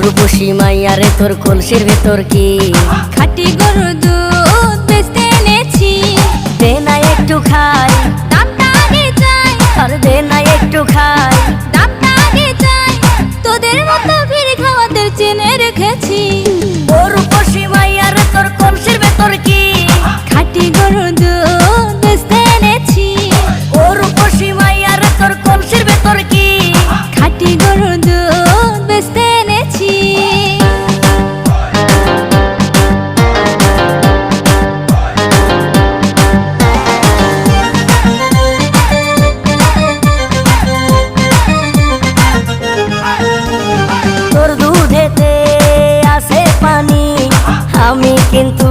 রূপসী মাইয়ারে তোর কলসির ভেতর কি খাঁটি গরুর দুধ বেচতে এনেছি। দে না একটু খাই, দামটা আগে চাই, আর দে না একটু খাই। দামটা আগে চাই, তোদের মতো ভিড় খাওয়াদের চেনে রেখেছি। ও রূপসী মাইয়ারে তোর কলসির ভেতর কি খাঁটি গরুর দুধ বেচতে এনেছি। ও রূপসী মাইয়ারে তোর কলসির ভেতর কি খাঁটি গরুর দুধ বেচতে এনেছি। তোর দুধেতে আছে পানি, আমি কিন্তু